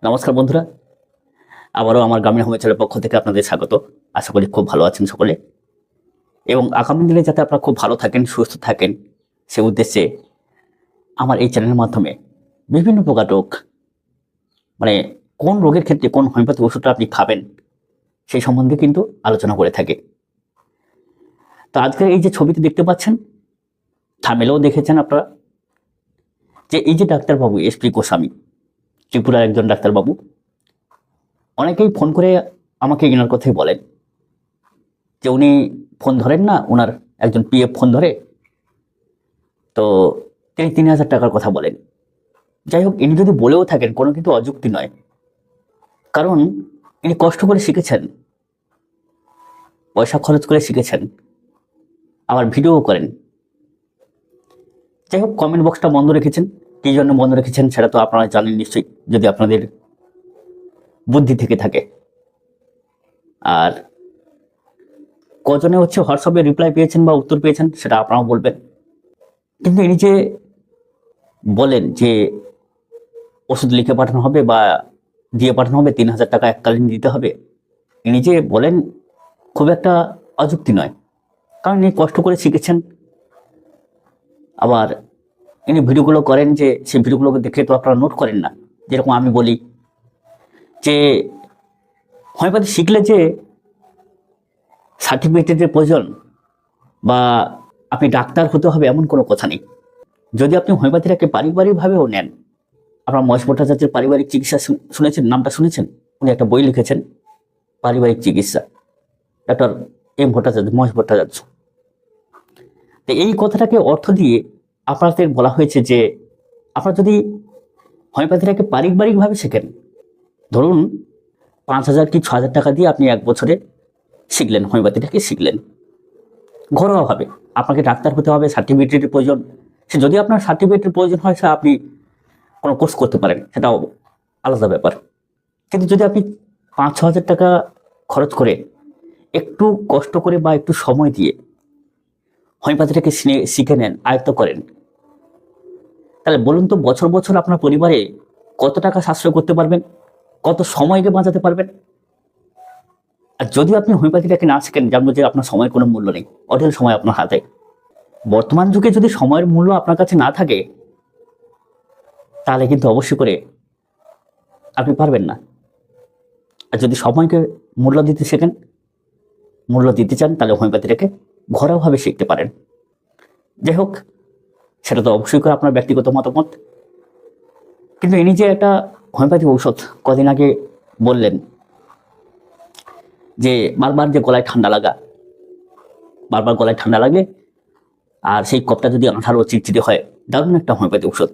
নমস্কার বন্ধুরা, আবারও আমার গ্রামীণ হোমে চ্যানেলের পক্ষ থেকে আপনাদের স্বাগত। আশা করি খুব ভালো আছেন সকলে, এবং আগামী দিনে যাতে আপনারা খুব ভালো থাকেন, সুস্থ থাকেন, সে উদ্দেশ্যে আমার এই চ্যানেলের মাধ্যমে বিভিন্ন প্রকার রোগ, মানে কোন রোগের ক্ষেত্রে কোন হোমিওপ্যাথি ওষুধটা আপনি খাবেন সেই সম্বন্ধে কিন্তু আলোচনা করে থাকে। তো আজকের এই যে ছবিটি দেখতে পাচ্ছেন, থামেলেও দেখেছেন আপনারা, যে এই যে ডাক্তারবাবু SP গোস্বামী, ত্রিপুরার একজন ডাক্তারবাবু, অনেকেই ফোন করে আমাকে এনার কথাই বলেন যে উনি ফোন ধরেন না, ওনার একজন PF ফোন ধরে, তো তিনি 3,000 টাকার কথা বলেন। যাই হোক, ইনি যদি বলেও থাকেন কোনো কিন্তু অযুক্তি নয়, কারণ ইনি কষ্ট করে শিখেছেন, পয়সা খরচ করে শিখেছেন, আবার ভিডিও করেন। যাই হোক, কমেন্ট বক্সটা বন্ধ রেখেছেন। কী জন্য বন্ধ রেখেছেন সেটা তো আপনারা জানেন নিশ্চয়ই, যদি আপনাদের বুদ্ধি থেকে থাকে। আর কজনে হোয়াটসঅ্যাপে রিপ্লাই পেয়েছেন বা উত্তর পেয়েছেন সেটা আপনারাও বলবেন। কিন্তু ইনি যে বলেন যে ওষুধ লিখে পাঠানো হবে বা দিয়ে পাঠানো হবে, 3,000 টাকা এককালীন দিতে হবে, ইনি যে বলেন খুব একটা অযুক্তি নয়, কারণ ইনি কষ্ট করে শিখেছেন। আবার ইনি ভিডিওগুলো করেন, যে সেই ভিডিওগুলোকে দেখে তো আপনারা নোট করেন না। যেরকম আমি বলি যে হোমিওপ্যাথি শিখলে যে সার্টিফিকেটের প্রয়োজন বা আপনি ডাক্তার হতে হবে এমন কোনো কথা নেই। যদি আপনি হোমিওপ্যাথিটাকে পারিবারিকভাবেও নেন, আপনার মহেশ ভট্টাচার্যের পারিবারিক চিকিৎসা শুনেছেন, নামটা শুনেছেন? উনি একটা বই লিখেছেন, পারিবারিক চিকিৎসা, ডক্টর M ভট্টাচার্য, মহেশ ভট্টাচার্য। তো এই কথাটাকে অর্থ দিয়ে আপনাদের বলা হয়েছে যে আপনারা যদি হোমিওপ্যাথিটাকে পারিবারিকভাবে শেখেন, ধরুন 5,000 কি 6,000 টাকা দিয়ে আপনি 1 বছরে শিখলেন, হোমিওপ্যাথিটাকে শিখলেন ঘরোয়াভাবে। আপনাকে ডাক্তার হতে হবে, সার্টিফিকেটের প্রয়োজন, সে যদি আপনার সার্টিফিকেটের প্রয়োজন হয় সে আপনি কোনো কোর্স করতে পারেন, সেটাও আলাদা ব্যাপার। কিন্তু যদি আপনি 5-6 হাজার টাকা খরচ করে একটু কষ্ট করে বা একটু সময় দিয়ে হোমিওপ্যাথিটাকে শিখে নেন, আয়ত্ত করেন, তাহলে বলুন তো বছর বছর আপনার পরিবারে কত টাকা সাশ্রয় করতে পারবেন, কত সময়কে বাঁচাতে পারবেন। আর যদি আপনি হোমিওপ্যাথিটাকে না শিখেন, জানবো যে আপনার সময়ের কোনো মূল্য নেই, অঢেল সময় আপনার হাতে। বর্তমান যুগে যদি সময়ের মূল্য আপনার কাছে না থাকে, তাহলে কিন্তু অবশ্যই করে আপনি পারবেন না। আর যদি সময়কে মূল্য দিতে শেখেন, মূল্য দিতে চান, তাহলে হোমিওপ্যাথিটাকে ঘরোয়াভাবে শিখতে পারেন। যাই হোক, সেটা তো অবশ্যই করে আপনার ব্যক্তিগত মতামত। কিন্তু ইনি যে একটা হোমিওপ্যাথি ঔষধ কদিন আগে বললেন যে বারবার যে গলায় ঠান্ডা লাগা, বারবার গলায় ঠান্ডা লাগে, আর সেই কপটা যদি আঠারো চিটচিটে হয়, দারুণ একটা হোমিওপ্যাথি ঔষধ,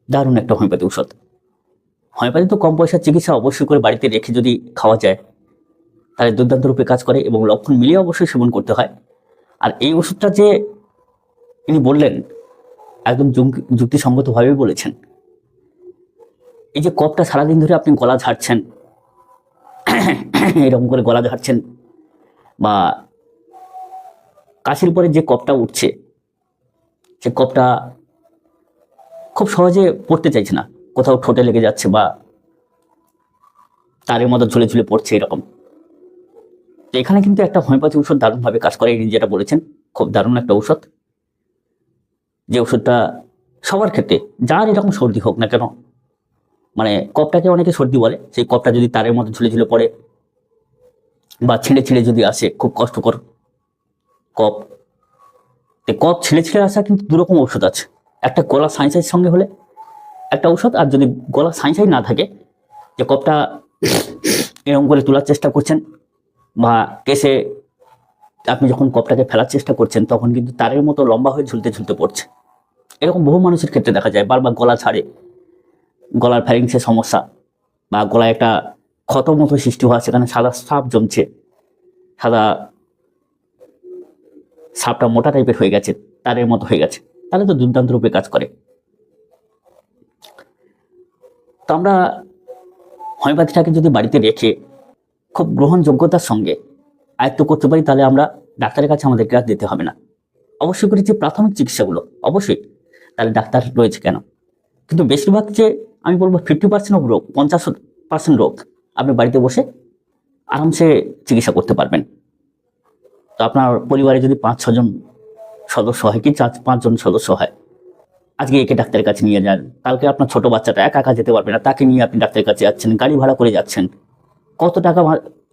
দারুণ একটা হোমিওপ্যাথি ঔষধ। হোমিওপ্যাথি তো কম পয়সার চিকিৎসা, অবশ্যই করে বাড়িতে রেখে যদি খাওয়া যায় তাহলে দুর্দান্ত রূপে কাজ করে, এবং লক্ষণ মিলিয়ে অবশ্যই সেবন করতে হয়। আর এই ওষুধটা যে ইনি বললেন, একদম যুক্তিসঙ্গতভাবেই বলেছেন। এই যে কপটা সারাদিন ধরে আপনি গলা ঝাড়ছেন, এরকম করে গলা ঝাড়ছেন, বা কাশির পরে যে কপটা উঠছে, সে কপটা খুব সহজে পড়তে চাইছে না, কোথাও ঠোঁটে লেগে যাচ্ছে বা তারের মতো ঝুলে ঝুলে পড়ছে এরকম। তো এখানে কিন্তু একটা হোমিওপ্যাথি ঔষধ দারুণভাবে কাজ করে, ইনি যেটা বলেছেন, খুব দারুণ একটা ঔষধ, যে ওষুধটা সবার ক্ষেত্রে, যার এরকম সর্দি হোক না কেন, মানে কপটাকে অনেকে সর্দি বলে, সেই কপটা যদি তারের মতো ঝুলে ঝুলে পড়ে বা ছিঁড়ে ছিঁড়ে যদি আসে, খুব কষ্টকর কপ, কপ ছিঁড়ে ছিঁড়ে আসা কিন্তু দুরকম ঔষধ আছে। একটা গলা সাঁইসাইয়ের সঙ্গে হলে একটা ঔষধ, আর যদি গলা সাঁইসাই না থাকে, যে কপটা এরকম করে তোলার চেষ্টা করছেন বা কেসে আপনি যখন কপটাকে ফেলার চেষ্টা করছেন, তখন কিন্তু তারের মতো লম্বা হয়ে ঝুলতে ঝুলতে পড়ছে, এরকম বহু মানুষের ক্ষেত্রে দেখা যায়। বারবার গলা ছাড়ে, গলার ফ্যারিংসের সমস্যা, বা গলায় একটা ক্ষতর মতো সৃষ্টি হওয়া, সেখানে সাদা সাপ জমছে, সাদা সাপটা মোটা টাইপের হয়ে গেছে, তারের মতো হয়ে গেছে, তাহলে তো দুর্দান্ত রূপে কাজ করে। তো আমরা হোমিওপ্যাথিটাকে যদি বাড়িতে রেখে খুব গ্রহণযোগ্যতার সঙ্গে আয়ত্ত করতে পারি, তাহলে আমরা ডাক্তারের কাছে আমাদেরকে আর যেতে হবে না। অবশ্যই করে যে প্রাথমিক চিকিৎসাগুলো, অবশ্যই, তাহলে ডাক্তার রয়েছে কেন, কিন্তু বেশিরভাগ যে আমি বলবো 50% অফ রোগ, 50% রোগ আপনি বাড়িতে বসে আরামসে চিকিৎসা করতে পারবেন। তো আপনার পরিবারে যদি 5-6 জন সদস্য হয় কি 4-5 জন সদস্য হয়, আজকে একে ডাক্তারের কাছে নিয়ে যান, কালকে আপনার ছোট বাচ্চাটা একা একা যেতে পারবে না, তাকে নিয়ে আপনি ডাক্তারের কাছে যাচ্ছেন, গাড়ি ভাড়া করে যাচ্ছেন, কত টাকা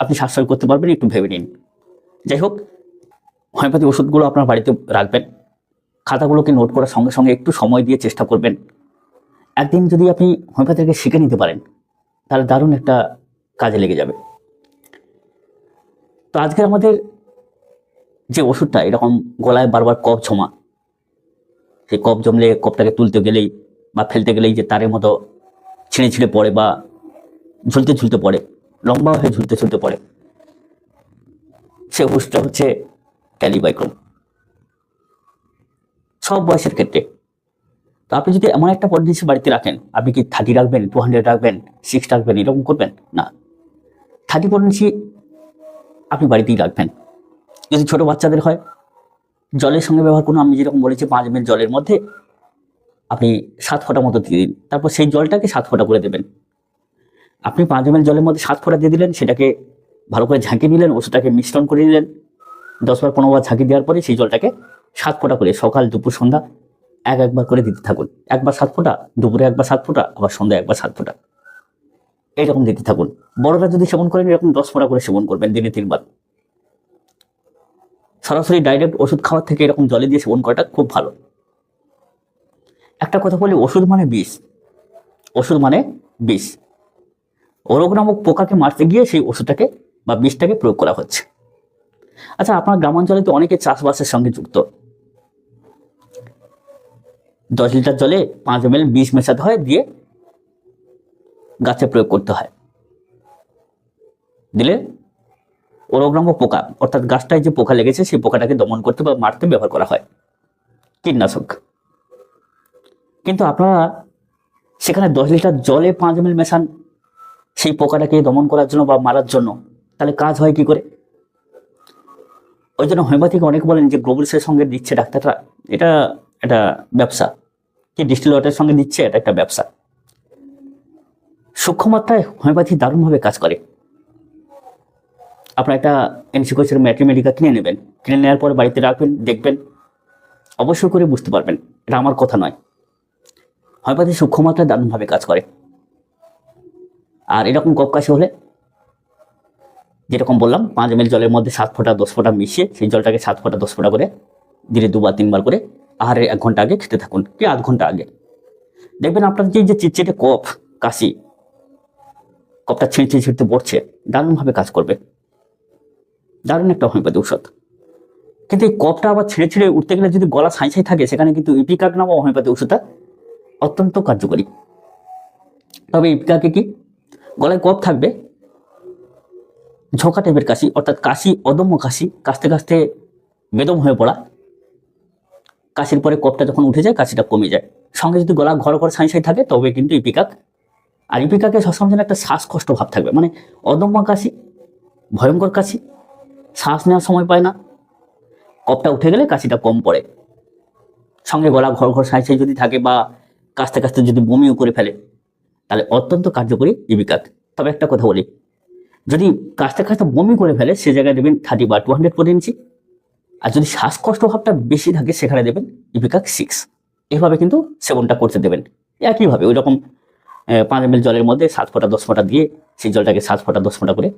আপনি সাশ্রয় করতে পারবেন একটু ভেবে নিন। যাই হোক, হোমিওপ্যাথি ওষুধগুলো আপনার বাড়িতে রাখবেন, খাতাগুলোকে নোট করার সঙ্গে সঙ্গে একটু সময় দিয়ে চেষ্টা করবেন। একদিন যদি আপনি হোমিওপ্যাথিকে শিখে নিতে পারেন তাহলে দারুণ একটা কাজে লেগে যাবে। তো আজকের আমাদের যে ওষুধটা, এরকম গলায় বারবার কফ জমা, সেই কফ জমলে কফটাকে তুলতে গেলেই বা ফেলতে গেলেই যে তারের মতো ছিঁড়ে ছিঁড়ে পড়ে বা ঝুলতে ঝুলতে পড়ে, লম্বা হয়ে ঝুলতে ঝুলতে পড়ে, সে ওষুধটা হচ্ছে ক্যালিবাইক্রম, সব বয়সের ক্ষেত্রে। তো আপনি যদি এমন একটা পদ্ধতি বাড়িতে রাখেন, আপনি কি 30 রাখবেন, 200 রাখবেন, 6 রাখবেন, এরকম করবেন না। 30 পদ্ধতি আপনি বাড়িতেই রাখবেন। যদি ছোট বাচ্চাদের হয়, জলের সঙ্গে ব্যবহার করুন। আমি যেরকম বলেছি 5 ml জলের মধ্যে আপনি 7 ফোঁটা মতো দিয়ে দিন, তারপর সেই জলটাকে 7 ফোঁটা করে দেবেন। আপনি 5 ml জলের মধ্যে 7 ফোঁটা দিয়ে দিলেন, সেটাকে ভালো করে ঝাঁকি নিলেন, ওষুধটাকে মিশ্রণ করে নিলেন, 10 বার 15 বার ঝাঁকি দেওয়ার পরে সেই জলটাকে 7 ফোঁটা করে সকাল দুপুর সন্ধ্যা একবার করে দিতে থাকুন। একবার 7 ফোঁটা, দুপুরে একবার 7 ফোঁটা, আবার সন্ধ্যা একবার 7 ফোঁটা, এইরকম দিতে থাকুন। বড়রা যদি সেবন করেন এরকম 10 ফোঁটা করে সেবন করবেন দিনে 3 বার। সরাসরি ডাইরেক্ট ওষুধ খাওয়ার থেকে এরকম জলে দিয়ে সেবন করাটা খুব ভালো। একটা কথা বলি, ওষুধ মানে বিষ, ওষুধ মানে বিষ। রোগ নামক পোকাকে মারতে গিয়ে সেই ওষুধটাকে বা বিষটাকে প্রয়োগ করা হচ্ছে। আচ্ছা, আপনার গ্রামাঞ্চলে তো অনেকে চাষবাসের সঙ্গে যুক্ত। 10 লিটার জলে 5 ml বিষ মেশাতে হয়, দিয়ে গাছে প্রয়োগ করতে হয়। দিলে রোগ নামক পোকা, অর্থাৎ গাছটায় যে পোকা লেগেছে সেই পোকাটাকে দমন করতে বা মারতে ব্যবহার করা হয় কীটনাশক। কিন্তু আপনারা সেখানে 10 লিটার জলে 5 ml মেশান সেই পোকাটাকে দমন করার জন্য বা মারার জন্য, তাহলে কাজ হয় কি করে? ওই জন্য হোমিওপ্যাথিকে অনেকে বলেন যে গ্লোবুলসের সঙ্গে দিচ্ছে ডাক্তাররা, এটা একটা ব্যবসা, কি ডিস্টিল ওয়াটারের সঙ্গে দিচ্ছে, এটা একটা ব্যবসা। সূক্ষ্ম মাত্রায় হোমিওপ্যাথি দারুণভাবে কাজ করে। আপনার একটা এনসিকোচের ম্যাট্রিমেডিকা কিনে নেবেন, কিনে নেওয়ার পর বাড়িতে রাখবেন, দেখবেন, অবশ্যই করে বুঝতে পারবেন, এটা আমার কথা নয়, হোমিওপ্যাথি সূক্ষ্ম মাত্রায় দারুণভাবে কাজ করে। আর এরকম কফ কাশি হলে যেরকম বললাম 5 ml জলের মধ্যে 7 ফোঁটা 10 ফোঁটা মিশিয়ে সেই জলটাকে 7 ফোঁটা 10 ফোঁটা করে দিনে 2 বার 3 বার করে আহারের 1 ঘন্টা আগে খেতে থাকুন, কি আধ ঘন্টা আগে। দেখবেন আপনার যে চিটচিটে কফ কাশি, কফটা ছিঁড়তে ছিঁড়তে পড়ছে, দারুণভাবে কাজ করবে। দারুণ একটা হোমিওপ্যাথি ঔষধ। কিন্তু এই কফটা আবার ছিঁড়ে ছিঁড়ে উঠতে গেলে যদি গলা ছাই থাকে, সেখানে কিন্তু ইপিকাক নামক হোমিওপ্যাথি ওষুধটা অত্যন্ত কার্যকরী। তবে ইপিকাকে কি, গলায় কফ থাকবে, ঝোঁকা টাইপের কাশি, অর্থাৎ কাশি, অদম্য কাশি, কাশতে কাশতে বেদম হয়ে পড়া, কাশির পরে কফটা যখন উঠে যায় কাশিটা কমে যায়, সঙ্গে যদি গলা ঘর ঘর ছাই থাকে তবে কিন্তু ইপিকাক। আর ইপিকাকে সবসময় যেন একটা শ্বাসকষ্ট ভাব থাকবে, মানে অদম্য কাশি, ভয়ঙ্কর কাশি, শ্বাস নেওয়ার সময় পায় না, কফটা উঠে গেলে কাশিটা কম পড়ে, সঙ্গে গলা ঘর ঘর ছাই যদি থাকে বা কাশতে কাশতে যদি বমিও করে ফেলে, তাহলে অত্যন্ত কার্যকরী ইপিকাক। তবে একটা কথা বলি, যদি কাশতে কাশতে বমি করে ফেলে সে জায়গায় দেবেন 30 বা 200 পটেন্সি, আর যদি শ্বাসকষ্ট ভাবটা বেশি থাকে সেখানে দেবেন ইপিকাক 6। এইভাবে কিন্তু সেবনটা করতে দেবেন। একইভাবে ওই রকম 5 ml জলের মধ্যে 7 ফোঁটা 10 ফোঁটা দিয়ে সেই জলটাকে 7 ফোঁটা 10 ফোঁটা করে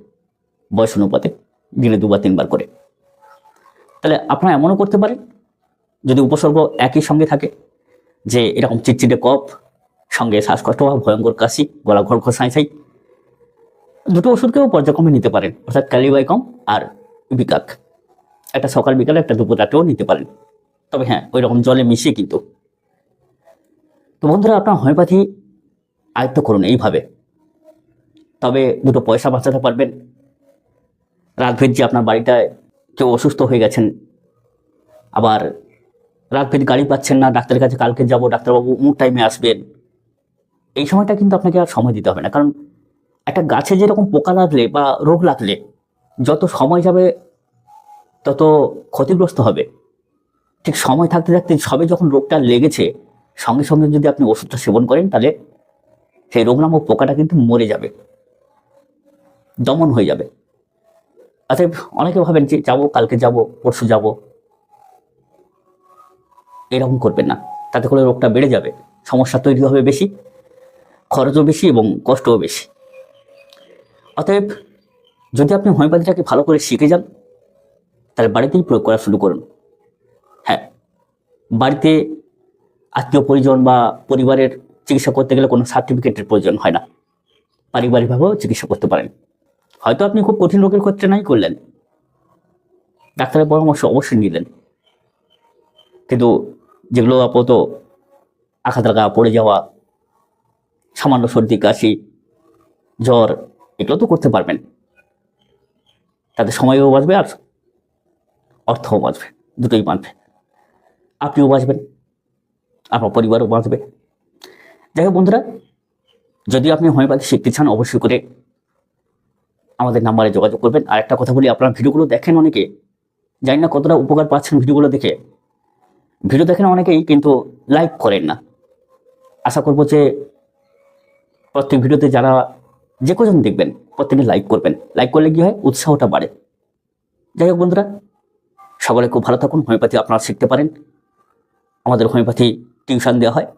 বয়স অনুপাতে দিনে 2 বা 3 বার করে। তাহলে আপনারা এমনও করতে পারেন, যদি উপসর্গ একই সঙ্গে থাকে, যে এরকম চিটচিটে কফ সঙ্গে শ্বাসকষ্ট বা ভয়ঙ্কর কাশি, গলা ঘর ঘর ছাই, দুটো ওষুধকেও পর্যায়ক্রমে নিতে পারেন, অর্থাৎ ক্যালিবাইকম আর ইপিকাক। একটা সকাল বিকালে, একটা দুপুর রাতেও নিতে পারেন, তবে হ্যাঁ ওই রকম জলে মিশিয়ে কিন্তু। তো বন্ধুরা, আপনার হোমিওপ্যাথি আয়ত্ত করুন এইভাবে, তবে দুটো পয়সা বাঁচাতে পারবেন। রাতভেদ যে আপনার বাড়িটায় কেউ অসুস্থ হয়ে গেছেন, আবার রাতভেদ গাড়ি পাচ্ছেন না, ডাক্তারের কাছে কালকে যাব, ডাক্তারবাবু অমুক টাইমে আসবেন, এই সময়টা কিন্তু আপনাকে আর সময় দিতে হবে না। কারণ একটা গাছে যেরকম পোকা লাগলে বা রোগ লাগলে যত সময় যাবে তত ক্ষতিগ্রস্ত হবে, ঠিক সময় থাকতে থাকতে সবে যখন রোগটা লেগেছে সঙ্গে সঙ্গে যদি আপনি ওষুধটা সেবন করেন, তাহলে সেই রোগ নামক পোকাটা কিন্তু মরে যাবে, দমন হয়ে যাবে। অতএব অনেকে ভাবেন যে যাবো, কালকে যাব, পরশু যাব, এরকম করবেন না। তাতে করে রোগটা বেড়ে যাবে, সমস্যা তৈরি হবে বেশি, খরচও বেশি এবং কষ্টও বেশি। অতএব যদি আপনি হোমিওপ্যাথিটাকে ভালো করে শিখে যান, তাহলে বাড়িতেই প্রয়োগ করা শুরু করুন। হ্যাঁ, বাড়িতে আত্মীয় পরিজন বা পরিবারের চিকিৎসা করতে গেলে কোনো সার্টিফিকেটের প্রয়োজন হয় না, পারিবারিকভাবেও চিকিৎসা করতে পারেন। হয়তো আপনি খুব কঠিন রোগের ক্ষেত্রে নাই করলেন, ডাক্তারের পরামর্শ অবশ্যই নিলেন, কিন্তু যেগুলো আপাতত আঘাত লাগা, পড়ে যাওয়া, সামান্য সর্দি কাশি জ্বর, এগুলো তো করতে পারবেন। তাতে সময়ও বাঁচবে আর অর্থও বাঁচবে, দুটোই বাঁচবে। আপনিও বাঁচবেন, আপনার পরিবারও বাঁচবে। যাই হোক বন্ধুরা, যদি আপনি হোমিওপ্যাথি শিখতে চান অবশ্যই করে আমাদের নাম্বারে যোগাযোগ করবেন। আর একটা কথা বলি, আপনারা ভিডিওগুলো দেখেন অনেকে, জানি না কতটা উপকার পাচ্ছেন ভিডিওগুলো দেখে। ভিডিও দেখেন অনেকেই, কিন্তু লাইক করেন না। আশা করবো যে প্রত্যেক ভিডিওতে যারা যে কজন দেখবেন প্রত্যেকে লাইক করবেন। লাইক করলে কি হয়, উৎসাহটা বাড়ে। যাই হোক বন্ধুরা, সকলে খুব ভালো থাকুন। হোমিওপ্যাথি আপনারা শিখতে পারেন, আমাদের হোমিওপ্যাথি টিউশন দেওয়া হয়,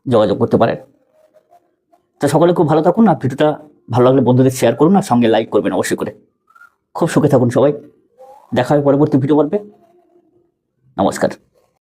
যোগাযোগ করতে পারেন। তো সকলে খুব ভালো থাকুন। আর ভিডিওটা ভালো লাগলে বন্ধুদের শেয়ার করুন, আর সঙ্গে লাইক করবেন অবশ্যই করে। খুব সুখে থাকুন সবাই, দেখা হবে পরবর্তী ভিডিও পর্বে। নমস্কার।